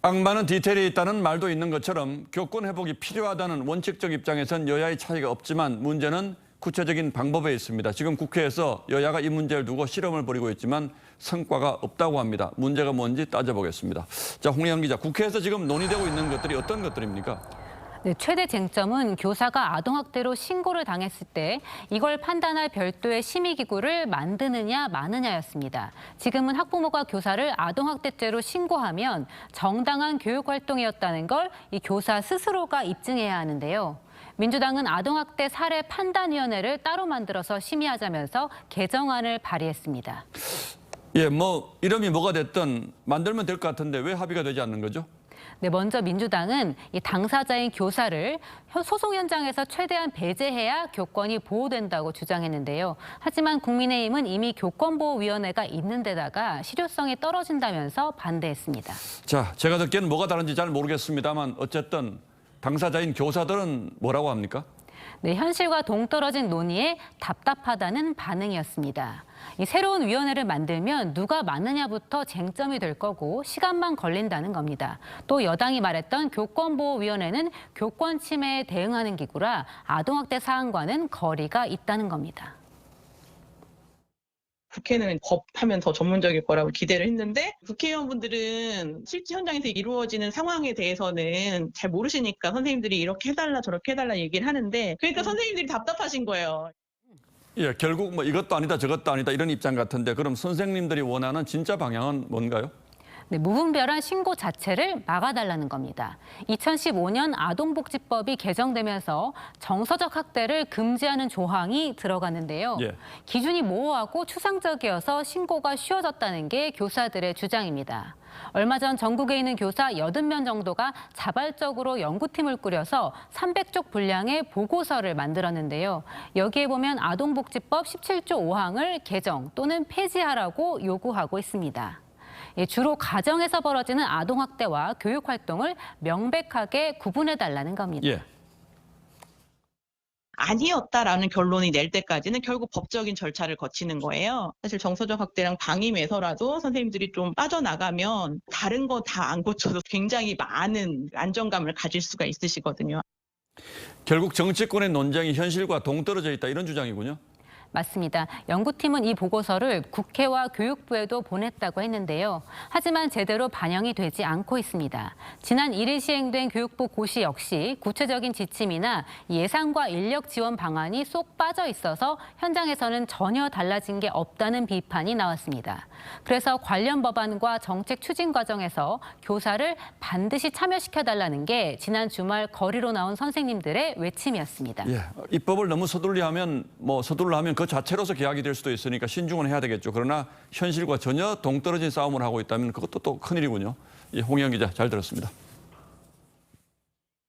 악마는 디테일에 있다는 말도 있는 것처럼 교권 회복이 필요하다는 원칙적 입장에선 여야의 차이가 없지만 문제는 구체적인 방법에 있습니다. 지금 국회에서 여야가 이 문제를 두고 실험을 벌이고 있지만 성과가 없다고 합니다. 문제가 뭔지 따져보겠습니다. 자, 홍혜영 기자, 국회에서 지금 논의되고 있는 것들이 어떤 것들입니까? 네, 최대 쟁점은 교사가 아동학대로 신고를 당했을 때 이걸 판단할 별도의 심의기구를 만드느냐 마느냐였습니다. 지금은 학부모가 교사를 아동학대죄로 신고하면 정당한 교육활동이었다는 걸 이 교사 스스로가 입증해야 하는데요. 민주당은 아동학대 사례 판단위원회를 따로 만들어서 심의하자면서 개정안을 발의했습니다. 예, 이름이 뭐가 됐든 만들면 될 것 같은데 왜 합의가 되지 않는 거죠? 네, 먼저 민주당은 이 당사자인 교사를 소송 현장에서 최대한 배제해야 교권이 보호된다고 주장했는데요. 하지만 국민의힘은 이미 교권보호위원회가 있는 데다가 실효성이 떨어진다면서 반대했습니다. 자, 제가 듣기에는 뭐가 다른지 잘 모르겠습니다만 어쨌든 당사자인 교사들은 뭐라고 합니까? 네, 현실과 동떨어진 논의에 답답하다는 반응이었습니다. 이 새로운 위원회를 만들면 누가 많으냐부터 쟁점이 될 거고 시간만 걸린다는 겁니다. 또 여당이 말했던 교권보호위원회는 교권 침해에 대응하는 기구라 아동학대 사안과는 거리가 있다는 겁니다. 국회는 법하면 더 전문적일 거라고 기대를 했는데 국회의원분들은 실제 현장에서 이루어지는 상황에 대해서는 잘 모르시니까 선생님들이 이렇게 해달라 저렇게 해달라 얘기를 하는데 그러니까 선생님들이 답답하신 거예요. 예, 결국 이것도 아니다 저것도 아니다 이런 입장 같은데 그럼 선생님들이 원하는 진짜 방향은 뭔가요? 네, 무분별한 신고 자체를 막아달라는 겁니다. 2015년 아동복지법이 개정되면서 정서적 학대를 금지하는 조항이 들어갔는데요. 예. 기준이 모호하고 추상적이어서 신고가 쉬워졌다는 게 교사들의 주장입니다. 얼마 전 전국에 있는 교사 80명 정도가 자발적으로 연구팀을 꾸려서 300쪽 분량의 보고서를 만들었는데요. 여기에 보면 아동복지법 17조 5항을 개정 또는 폐지하라고 요구하고 있습니다. 주로 가정에서 벌어지는 아동학대와 교육활동을 명백하게 구분해달라는 겁니다. 예. 아니었다라는 결론이 낼 때까지는 결국 법적인 절차를 거치는 거예요. 사실 정서적 학대랑 방임에서라도 선생님들이 좀 빠져나가면 다른 거 다 안 고쳐도 굉장히 많은 안정감을 가질 수가 있으시거든요. 결국 정치권의 논쟁이 현실과 동떨어져 있다 이런 주장이군요. 맞습니다. 연구팀은 이 보고서를 국회와 교육부에도 보냈다고 했는데요. 하지만 제대로 반영이 되지 않고 있습니다. 지난 1일 시행된 교육부 고시 역시 구체적인 지침이나 예산과 인력 지원 방안이 쏙 빠져 있어서 현장에서는 전혀 달라진 게 없다는 비판이 나왔습니다. 그래서 관련 법안과 정책 추진 과정에서 교사를 반드시 참여시켜달라는 게 지난 주말 거리로 나온 선생님들의 외침이었습니다. 예, 입법을 너무 서둘러 하면 그 자체로서 계약이 될 수도 있으니까 신중은 해야 되겠죠. 그러나 현실과 전혀 동떨어진 싸움을 하고 있다면 그것도 또 큰일이군요. 예, 홍혜영 기자 잘 들었습니다.